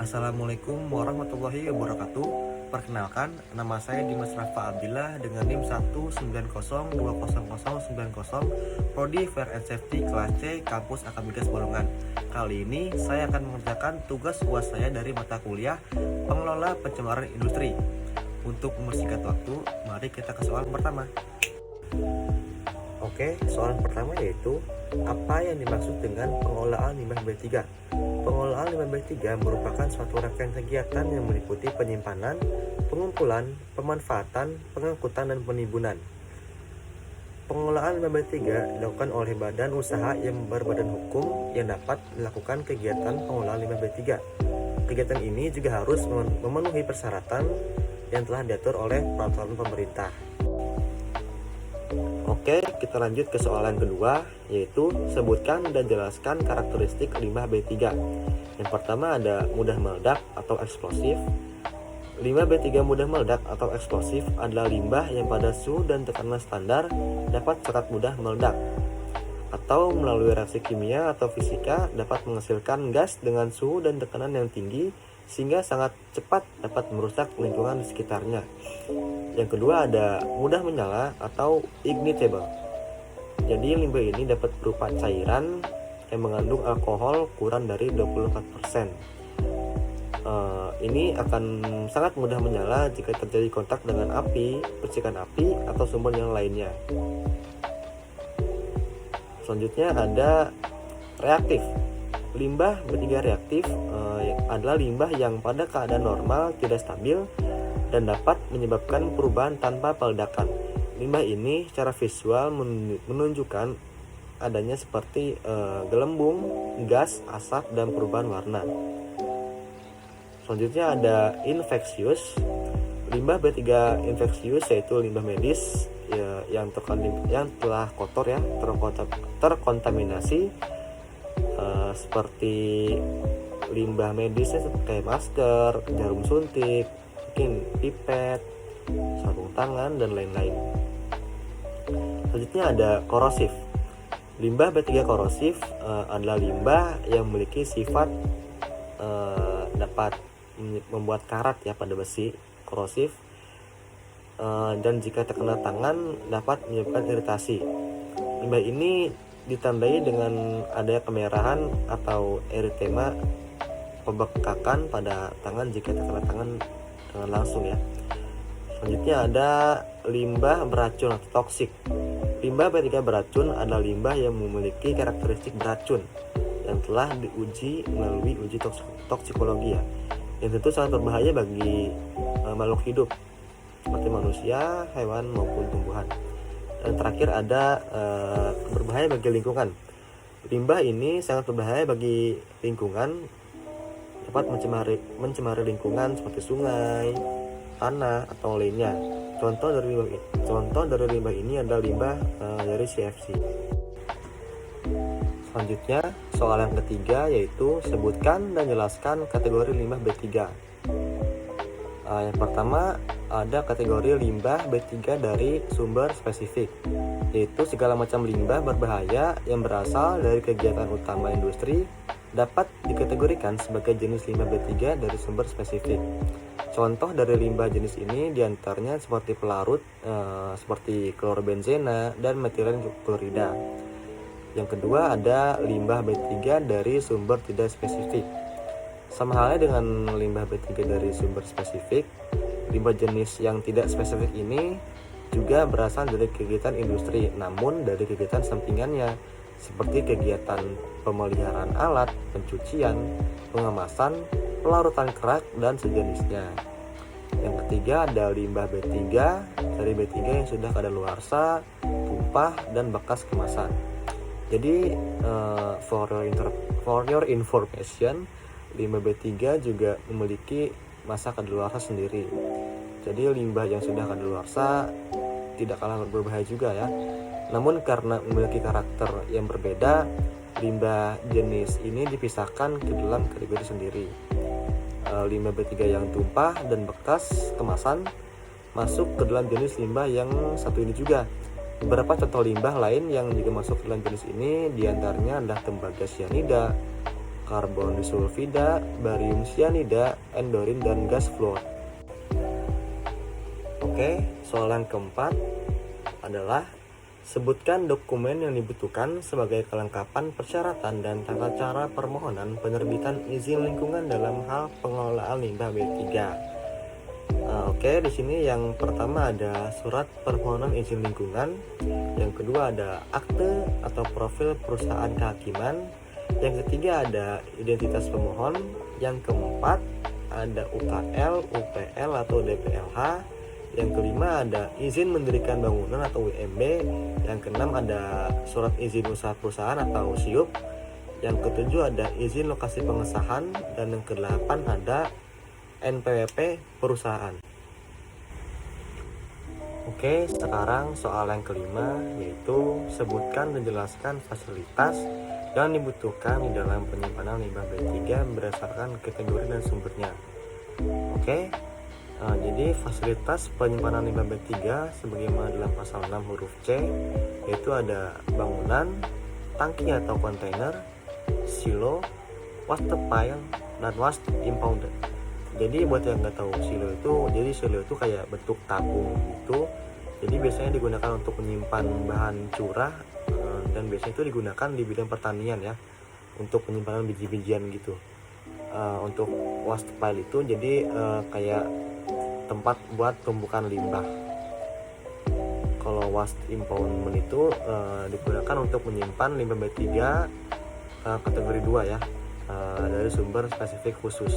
Assalamualaikum warahmatullahi wabarakatuh. Perkenalkan, nama saya Dimas Rafa Abdillah dengan NIM 190200090, Prodi Fire and Safety kelas C, Kampus Akamigas Bolongan. Kali ini saya akan mengerjakan tugas UAS saya dari mata kuliah Pengelola Pencemaran Industri. Untuk mempersingkat waktu, mari kita ke soal pertama. Oke, soalan pertama yaitu apa yang dimaksud dengan pengelolaan limbah B3? Pengelolaan limbah B3 merupakan suatu rangkaian kegiatan yang meliputi penyimpanan, pengumpulan, pemanfaatan, pengangkutan, dan penimbunan. Pengelolaan limbah B3 dilakukan oleh badan usaha yang berbadan hukum yang dapat melakukan kegiatan pengelolaan limbah B3. Kegiatan ini juga harus memenuhi persyaratan yang telah diatur oleh peraturan pemerintah. Oke, kita lanjut ke soalan kedua, yaitu sebutkan dan jelaskan karakteristik limbah B3. Yang pertama ada mudah meledak atau eksplosif. Limbah B3 mudah meledak atau eksplosif adalah limbah yang pada suhu dan tekanan standar dapat sangat mudah meledak, atau melalui reaksi kimia atau fisika dapat menghasilkan gas dengan suhu dan tekanan yang tinggi sehingga sangat cepat dapat merusak lingkungan di sekitarnya. Yang kedua ada mudah menyala atau ignitable. Jadi limbah ini dapat berupa cairan yang mengandung alkohol kurang dari 24%. Ini akan sangat mudah menyala jika terjadi kontak dengan api, percikan api, atau sumber yang lainnya. Selanjutnya ada reaktif. Limbah B3 reaktif adalah limbah yang pada keadaan normal tidak stabil dan dapat menyebabkan perubahan tanpa peledakan. Limbah ini secara visual menunjukkan adanya seperti gelembung, gas, asap, dan perubahan warna. Selanjutnya ada infeksius. Limbah B3 infeksius yaitu limbah medis yang telah kotor terkontaminasi seperti limbah medisnya seperti masker, jarum suntik, mungkin pipet, sarung tangan, dan lain-lain. Selanjutnya ada korosif. Limbah B3 korosif adalah limbah yang memiliki sifat dapat membuat karat pada besi, korosif, dan jika terkena tangan dapat menyebabkan iritasi. Limbah ini ditandai dengan adanya kemerahan atau eritema, pembekakan pada tangan jika terkena tangan dengan langsung ya. Selanjutnya ada limbah beracun atau toksik. Limbah B3 beracun adalah limbah yang memiliki karakteristik beracun yang telah diuji melalui uji toksikologi ya, yang tentu sangat berbahaya bagi makhluk hidup seperti manusia, hewan maupun tumbuhan. Dan terakhir ada berbahaya bagi lingkungan. Limbah ini sangat berbahaya bagi lingkungan, dapat mencemari lingkungan seperti sungai, tanah, atau lainnya. Contoh dari limbah ini adalah limbah dari CFC. Selanjutnya, soal yang ketiga yaitu sebutkan dan jelaskan kategori limbah B3. Yang pertama ada kategori limbah B3 dari sumber spesifik, yaitu segala macam limbah berbahaya yang berasal dari kegiatan utama industri dapat dikategorikan sebagai jenis limbah B3 dari sumber spesifik. Contoh dari limbah jenis ini diantaranya seperti pelarut seperti klorbenzena dan metilen klorida. Yang kedua ada limbah B3 dari sumber tidak spesifik. Sama halnya dengan limbah B3 dari sumber spesifik, limbah jenis yang tidak spesifik ini juga berasal dari kegiatan industri, namun dari kegiatan sampingannya seperti kegiatan pemeliharaan alat, pencucian, pengemasan, pelarutan kerak, dan sejenisnya. Yang ketiga ada limbah B3 dari B3 yang sudah kadaluarsa, tumpah, dan bekas kemasan. Jadi for your information, limbah B3 juga memiliki masa kadaluarsa sendiri. Jadi limbah yang sudah kadaluarsa tidak kalah berbahaya juga ya. Namun karena memiliki karakter yang berbeda, limbah jenis ini dipisahkan ke dalam kategori sendiri. Limbah B3 yang tumpah dan bekas kemasan masuk ke dalam jenis limbah yang satu ini juga. Beberapa contoh limbah lain yang juga masuk ke dalam jenis ini diantaranya adalah tembaga sianida, karbon disulfida, barium cyanida, endorin, dan gas fluor. Oke, soal yang keempat adalah sebutkan dokumen yang dibutuhkan sebagai kelengkapan persyaratan dan tata cara permohonan penerbitan izin lingkungan dalam hal pengelolaan limbah B3. Oke, di sini yang pertama ada surat permohonan izin lingkungan, yang kedua ada akte atau profil perusahaan kehakiman, yang ketiga ada identitas pemohon, yang keempat ada UKL, UPL atau DPLH, yang kelima ada izin mendirikan bangunan atau WMB, yang keenam ada surat izin usaha perusahaan atau SIUP, yang ketujuh ada izin lokasi pengesahan, dan yang kedelapan ada NPWP perusahaan. Oke, sekarang soal yang kelima, yaitu sebutkan dan jelaskan fasilitas yang dibutuhkan di dalam penyimpanan limbah B3 berdasarkan kategori dan sumbernya. Oke, jadi fasilitas penyimpanan limbah B3 sebagaimana dalam pasal 6 huruf C, yaitu ada bangunan, tangki atau kontainer, silo, waste pile, dan waste impounded. Jadi buat yang nggak tahu silo itu kayak bentuk tabung gitu. Jadi biasanya digunakan untuk menyimpan bahan curah, dan biasanya itu digunakan di bidang pertanian ya, untuk penyimpanan biji-bijian gitu. Untuk waste pile itu jadi kayak tempat buat tumpukan limbah. Kalau waste impoundment itu digunakan untuk menyimpan limbah B3 kategori 2 ya, dari sumber spesifik khusus.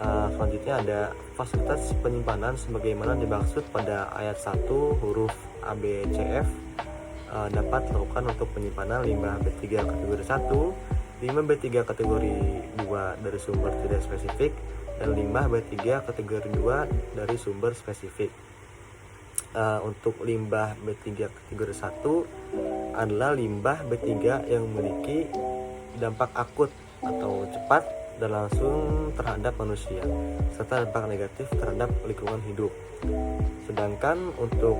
Selanjutnya ada fasilitas penyimpanan sebagaimana dimaksud pada ayat 1 huruf ABCF, dapat dilakukan untuk penyimpanan limbah B3 kategori 1, limbah B3 kategori 2 dari sumber tidak spesifik, dan limbah B3 kategori 2 dari sumber spesifik. Untuk limbah B3 kategori 1 adalah limbah B3 yang memiliki dampak akut atau cepat dan langsung terhadap manusia, serta dampak negatif terhadap lingkungan hidup. Sedangkan untuk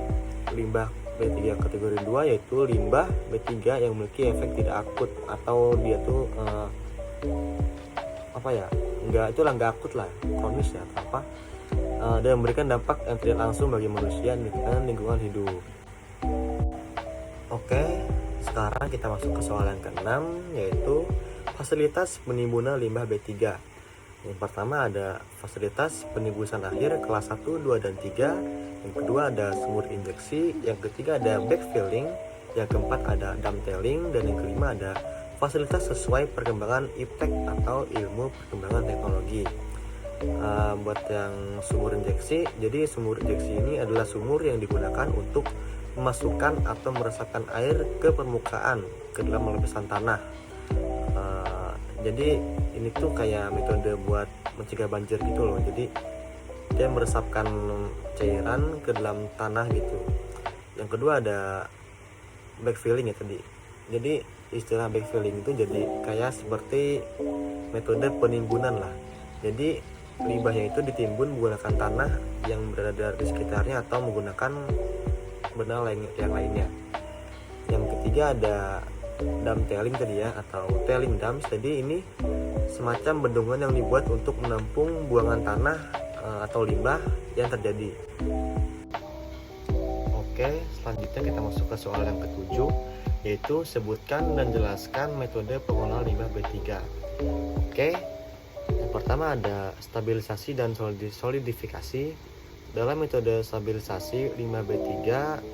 limbah B3 kategori 2 yaitu limbah B3 yang memiliki efek tidak akut, atau dia tuh nggak akut lah, kronis ya atau apa, dan memberikan dampak yang tidak langsung bagi manusia dan lingkungan hidup. Oke, sekarang kita masuk ke soal yang ke-6, yaitu fasilitas penimbunan limbah B3. Yang pertama ada fasilitas penimbusan akhir kelas 1, 2, dan 3. Yang kedua ada sumur injeksi. Yang ketiga ada backfilling. Yang keempat ada dumptelling. Dan yang kelima ada fasilitas sesuai perkembangan iptek atau ilmu perkembangan teknologi. Buat yang sumur injeksi, jadi sumur injeksi ini adalah sumur yang digunakan untuk memasukkan atau meresapkan air ke permukaan ke dalam lapisan tanah. Jadi ini tuh kayak metode buat mencegah banjir gitu loh. Jadi dia meresapkan cairan ke dalam tanah gitu. Yang kedua ada backfilling ya tadi. Jadi istilah backfilling itu jadi kayak seperti metode penimbunan lah. Jadi limbahnya itu ditimbun menggunakan tanah yang berada di sekitarnya atau menggunakan benda yang lainnya. Yang ketiga ada dumptelling tadi ya, atau tailing dams. Jadi ini semacam bendungan yang dibuat untuk menampung buangan tanah atau limbah yang terjadi. Oke, selanjutnya kita masuk ke soal yang ke-7, yaitu sebutkan dan jelaskan metode pengolahan limbah B3. Oke, yang pertama ada stabilisasi dan solidifikasi. Dalam metode stabilisasi, limbah B3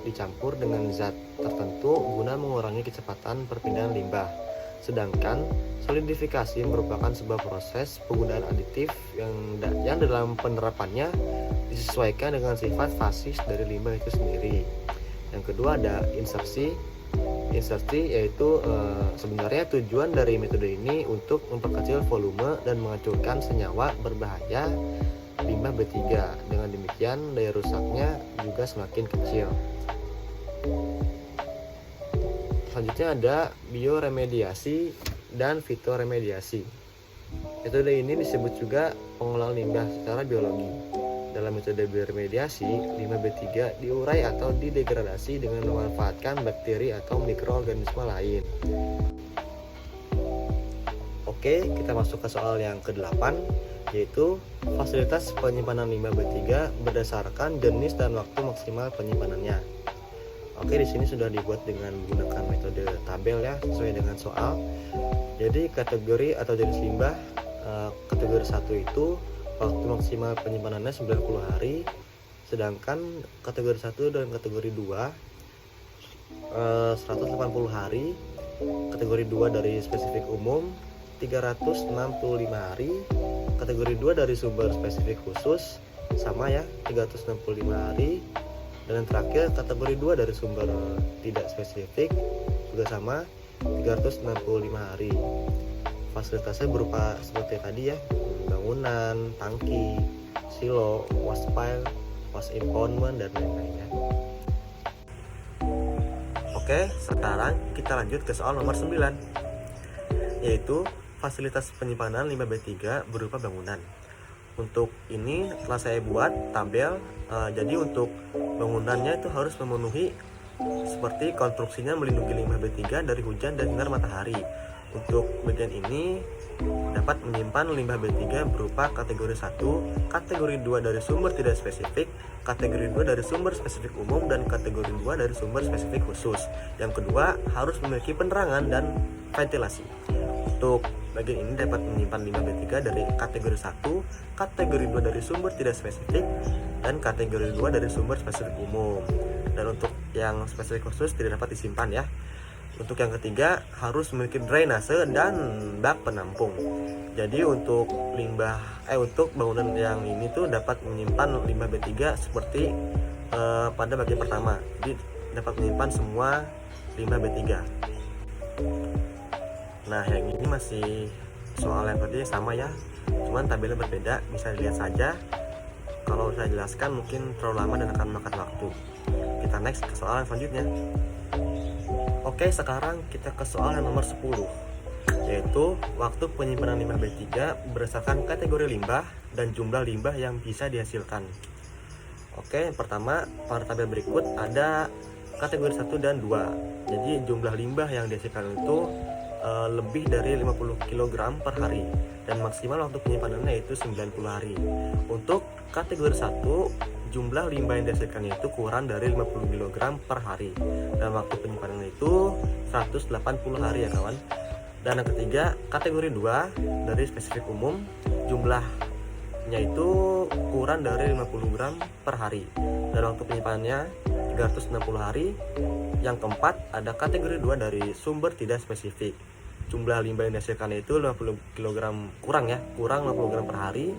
dicampur dengan zat tertentu guna mengurangi kecepatan perpindahan limbah. Sedangkan solidifikasi merupakan sebuah proses penggunaan aditif yang dalam penerapannya disesuaikan dengan sifat fasis dari limbah itu sendiri. Yang kedua ada insersi. Insersi yaitu sebenarnya tujuan dari metode ini untuk memperkecil volume dan menghancurkan senyawa berbahaya limbah B3. Dengan demikian daya rusaknya juga semakin kecil. Selanjutnya ada bioremediasi dan fitoremediasi. Metode ini disebut juga pengolahan limbah secara biologi. Dalam metode bioremediasi, limbah B3 diurai atau didegradasi dengan memanfaatkan bakteri atau mikroorganisme lain. Oke, kita masuk ke soal yang ke-8, yaitu fasilitas penyimpanan limbah B3 berdasarkan jenis dan waktu maksimal penyimpanannya. Oke, di sini sudah dibuat dengan menggunakan metode tabel ya, sesuai dengan soal. Jadi kategori atau jenis limbah kategori 1 itu waktu maksimal penyimpanannya 90 hari, sedangkan kategori 1 dan kategori 2 180 hari, kategori 2 dari spesifik umum 365 hari, kategori 2 dari sumber spesifik khusus sama ya 365 hari, dan yang terakhir kategori 2 dari sumber tidak spesifik juga sama 365 hari. Fasilitasnya berupa seperti tadi ya, bangunan, tangki, silo, waste pile, waste impoundment, dan lain-lainnya. Oke, sekarang kita lanjut ke soal nomor 9, yaitu fasilitas penyimpanan limbah B3 berupa bangunan. Untuk ini telah saya buat tabel, jadi untuk bangunannya itu harus memenuhi seperti konstruksinya melindungi limbah B3 dari hujan dan sinar matahari. Untuk bagian ini dapat menyimpan limbah B3 berupa kategori 1, kategori 2 dari sumber tidak spesifik, kategori 2 dari sumber spesifik umum, dan kategori 2 dari sumber spesifik khusus. Yang kedua, harus memiliki penerangan dan ventilasi. Untuk bagian ini dapat menyimpan limbah B3 dari kategori 1, kategori 2 dari sumber tidak spesifik, dan kategori 2 dari sumber spesifik umum. Dan untuk yang spesifik khusus tidak dapat disimpan ya. Untuk yang ketiga, harus memiliki drainase dan bak penampung. Jadi untuk untuk bangunan yang ini tuh dapat menyimpan limbah B3 seperti pada bagian pertama. Jadi dapat menyimpan semua limbah B3. Nah, yang ini masih soal yang tadi sama ya, cuman tabelnya berbeda, bisa dilihat saja. Kalau saya jelaskan mungkin terlalu lama dan akan memakan waktu. Kita next ke soal yang selanjutnya. Oke, sekarang kita ke soal yang nomor 10, yaitu waktu penyimpanan limbah B3 berdasarkan kategori limbah dan jumlah limbah yang bisa dihasilkan. Oke, yang pertama pada tabel berikut ada kategori 1 dan 2. Jadi jumlah limbah yang dihasilkan itu lebih dari 50 kg per hari, dan maksimal waktu penyimpanannya itu 90 hari. Untuk kategori 1, jumlah limbah yang dihasilkannya itu kurang dari 50 kg per hari, dan waktu penyimpanan itu 180 hari ya kawan. Dan yang ketiga, kategori 2 dari spesifik umum, jumlahnya itu kurang dari 50 gram per hari, dan waktu penyimpanannya 360 hari. Yang keempat, ada kategori 2 dari sumber tidak spesifik, jumlah limbah yang dihasilkannya itu 50 kg kurang 50 gram per hari,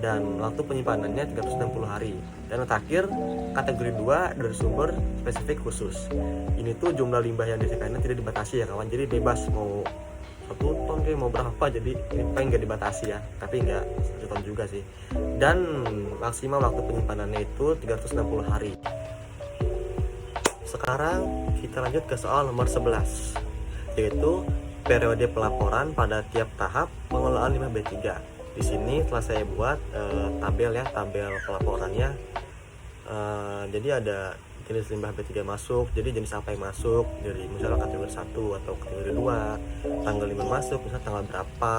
dan waktu penyimpanannya 360 hari. Dan yang terakhir, kategori 2 dari sumber spesifik khusus. Ini tuh jumlah limbah yang dihasilkannya tidak dibatasi ya kawan, jadi bebas mau 1 ton kayak mau berapa, jadi ini paling nggak dibatasi ya, tapi nggak 1 ton juga sih. Dan maksimal waktu penyimpanannya itu 360 hari. Sekarang kita lanjut ke soal nomor 11, yaitu periode pelaporan pada tiap tahap pengelolaan limbah B3. Di sini telah saya buat tabel pelaporannya. Jadi ada jenis limbah B3 masuk, jadi jenis apa yang masuk, dari misalnya kategori 1 atau kategori 2, tanggal limbah masuk, misalnya tanggal berapa,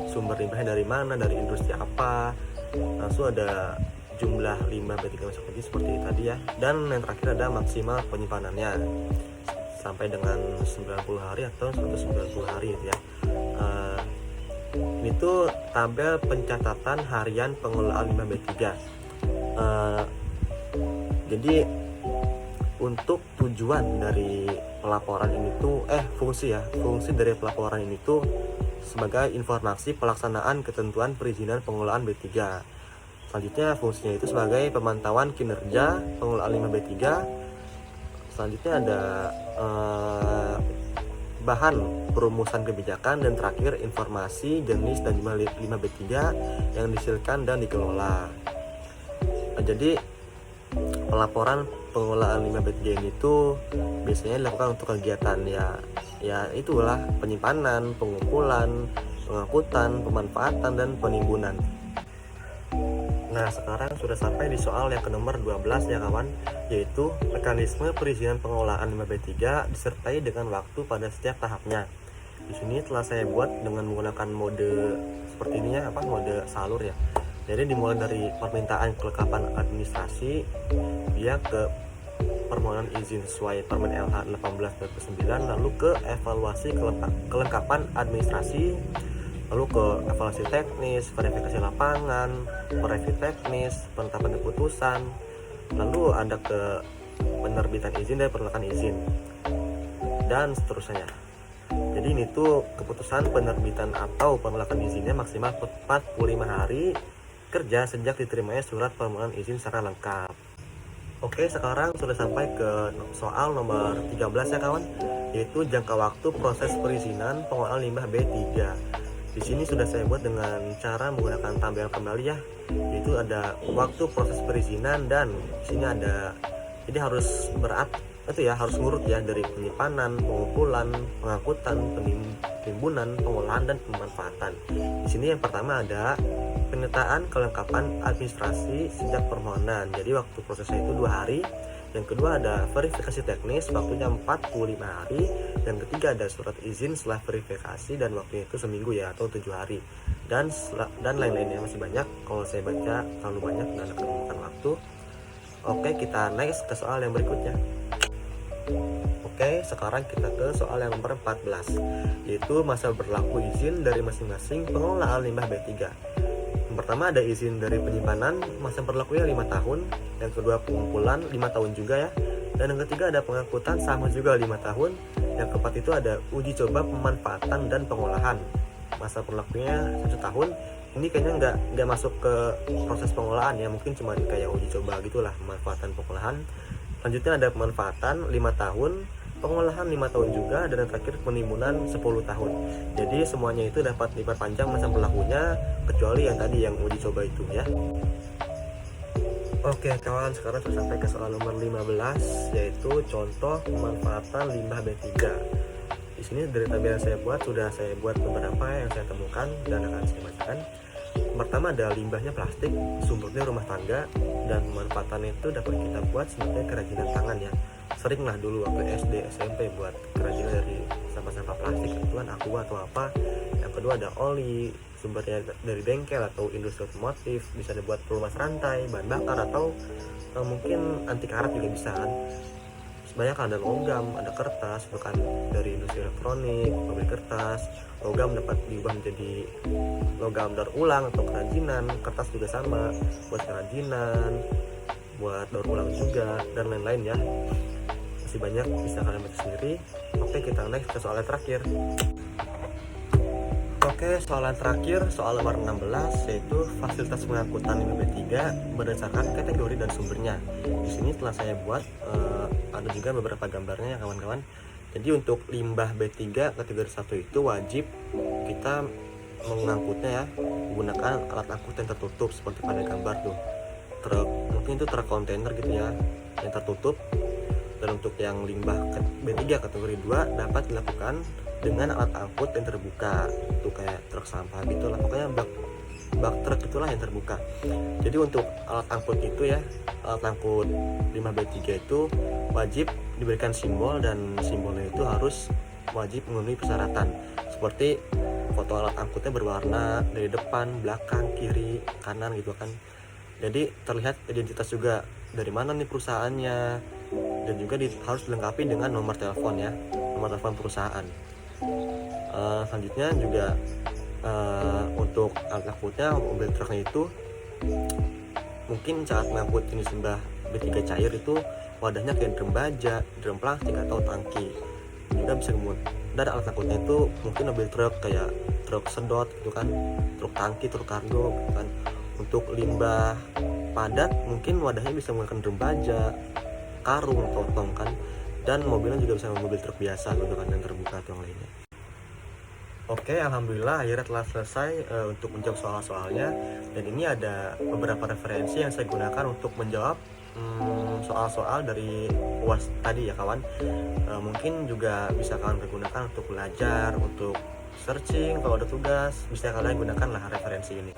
sumber limbahnya dari mana, dari industri apa, langsung ada jumlah limbah B3 masuk lagi seperti tadi ya. Dan yang terakhir ada maksimal penyimpanannya sampai dengan 90 hari atau 190 hari ya. Ini tuh tabel pencatatan harian pengelolaan limbah B3. Jadi untuk tujuan dari pelaporan ini tuh fungsi dari pelaporan ini tuh sebagai informasi pelaksanaan ketentuan perizinan pengelolaan B3. Selanjutnya fungsinya itu sebagai pemantauan kinerja pengelolaan limbah B3. Selanjutnya ada bahan perumusan kebijakan, dan terakhir informasi jenis dan jumlah limbah B3 yang dihasilkan dan dikelola. Jadi pelaporan pengelolaan limbah B3 ini tuh biasanya dilakukan untuk kegiatan ya itulah penyimpanan, pengumpulan, pengangkutan, pemanfaatan, dan penimbunan. Nah, sekarang sudah sampai di soal yang ke nomor 12 ya kawan, yaitu mekanisme perizinan pengelolaan limbah B3 disertai dengan waktu pada setiap tahapnya. Di sini telah saya buat dengan menggunakan mode seperti ini ya, mode salur ya. Jadi dimulai dari permintaan kelengkapan administrasi, dia ke permohonan izin sesuai Permen LH 18/2009, lalu ke evaluasi kelengkapan administrasi, lalu ke evaluasi teknis, verifikasi lapangan, review teknis, penetapan keputusan, lalu ada ke penerbitan izin dan penolakan izin, dan seterusnya. Jadi ini tuh keputusan penerbitan atau penolakan izinnya maksimal 45 hari kerja sejak diterimanya surat permohonan izin secara lengkap. Oke, sekarang sudah sampai ke soal nomor 13 ya kawan, yaitu jangka waktu proses perizinan pengolahan limbah B3. Di sini sudah saya buat dengan cara menggunakan tabel kembali ya, yaitu ada waktu proses perizinan, dan di sini ada, jadi harus harus ngurut ya, dari penyimpanan, pengumpulan, pengangkutan, penimbunan, pengolahan, dan pemanfaatan. Di sini yang pertama ada penyataan kelengkapan administrasi sejak permohonan. Jadi waktu prosesnya itu 2 hari. Yang kedua ada verifikasi teknis, waktunya 45 hari. Yang ketiga ada surat izin setelah verifikasi, dan waktunya itu seminggu ya, atau 7 hari. Dan lain-lainnya masih banyak. Kalau saya baca terlalu banyak dan akan memakan waktu. Oke, kita next ke soal yang berikutnya. Oke, sekarang kita ke soal yang nomor 14, yaitu masa berlaku izin dari masing-masing pengelolaan limbah B3. Yang pertama ada izin dari penyimpanan, masa berlakunya 5 tahun. Yang kedua pengumpulan 5 tahun juga ya. Dan yang ketiga ada pengangkutan, sama juga 5 tahun. Yang keempat itu ada uji coba pemanfaatan dan pengolahan, masa berlakunya 1 tahun. Ini kayaknya nggak masuk ke proses pengolahan ya, mungkin cuma kayak uji coba gitulah, pemanfaatan pengolahan. Selanjutnya ada pemanfaatan 5 tahun, pengolahan 5 tahun juga, dan yang terakhir penimbunan 10 tahun. Jadi semuanya itu dapat diperpanjang masa berlakunya, kecuali yang tadi yang uji coba itu ya. Oke kawan, sekarang sudah sampai ke soal nomor 15, yaitu contoh pemanfaatan limbah B3. Di sini dari tabel yang saya buat, sudah saya buat beberapa yang saya temukan dan akan saya bacakan. Pertama ada limbahnya plastik, sumbernya rumah tangga, dan pemanfaatannya itu dapat kita buat sebagai kerajinan tangan ya. Sering lah dulu waktu SD, SMP buat kerajinan dari sampah-sampah plastik, kebetulan aqua atau apa. Yang kedua ada oli, sumbernya dari bengkel atau industri otomotif, bisa dibuat pelumas rantai, bahan bakar, atau mungkin anti karat juga bisa kan. Sebanyak ada logam, ada kertas, bukan dari industri elektronik, pabrik kertas. Logam dapat diubah menjadi logam daur ulang atau kerajinan. Kertas juga sama, buat kerajinan, buat daur ulang juga, dan lain-lain ya. Masih banyak, bisa kalian baca sendiri. Oke, kita next ke soal yang terakhir. Oke, soal yang terakhir, soal nomor 16, yaitu fasilitas pengangkutan limbah B3 berdasarkan kategori dan sumbernya. Di sini telah saya buat ada juga beberapa gambarnya ya kawan-kawan. Jadi untuk limbah B3 kategori 1 itu wajib kita mengangkutnya ya menggunakan alat angkut yang tertutup seperti pada gambar tuh. Mungkin itu truk kontainer gitu ya, yang tertutup. Dan untuk yang limbah B3 kategori 2 dapat dilakukan dengan alat angkut yang terbuka, itu kayak truk sampah gitu lah, pokoknya bak truk itulah yang terbuka. Jadi untuk alat angkut itu ya, alat angkut limbah B3 itu wajib diberikan simbol, dan simbolnya itu harus wajib memenuhi persyaratan seperti foto alat angkutnya berwarna dari depan, belakang, kiri, kanan gitu kan. Jadi terlihat identitas juga dari mana nih perusahaannya, dan juga harus dilengkapi dengan nomor telepon ya, nomor telepon perusahaan. Selanjutnya juga untuk alat angkutnya, mobil truknya itu mungkin saat mengangkut jenis limbah B3 cair itu wadahnya kayak drum baja, drum plastik, atau tangki. Juga bisa dan alat angkutnya itu mungkin mobil truk kayak truk sedot gitu kan, truk tangki, truk kargo gitu kan. Untuk limbah padat mungkin wadahnya bisa menggunakan drum baja, karung atau tong kan, dan mobilnya juga bisa mobil truk biasa gitu kan, yang terbuka atau yang lainnya. Oke, alhamdulillah akhirnya telah selesai untuk menjawab soal-soalnya, dan ini ada beberapa referensi yang saya gunakan untuk menjawab soal-soal dari UAS tadi ya kawan. Mungkin juga bisa kalian gunakan untuk belajar, untuk searching, kalau ada tugas bisa kalian gunakan lah referensi ini.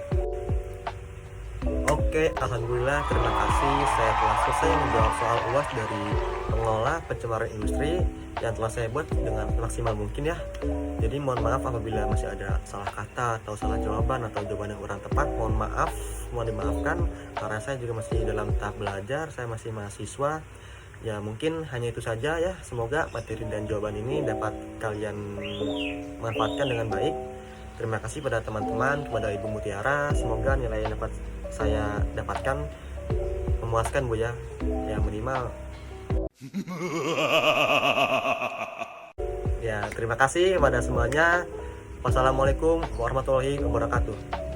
Oke, alhamdulillah, terima kasih. Saya telah selesai menjawab soal UAS dari pengelola pencemaran industri yang telah saya buat dengan maksimal mungkin ya. Jadi mohon maaf apabila masih ada salah kata atau salah jawaban atau jawaban yang kurang tepat. Mohon maaf, mohon dimaafkan karena saya juga masih dalam tahap belajar, saya masih mahasiswa. Ya mungkin hanya itu saja ya. Semoga materi dan jawaban ini dapat kalian manfaatkan dengan baik. Terima kasih pada teman-teman, kepada Ibu Mutiara. Semoga nilai yang dapat saya dapatkan memuaskan Bu ya. Ya minimal. Ya terima kasih kepada semuanya. Wassalamualaikum warahmatullahi wabarakatuh.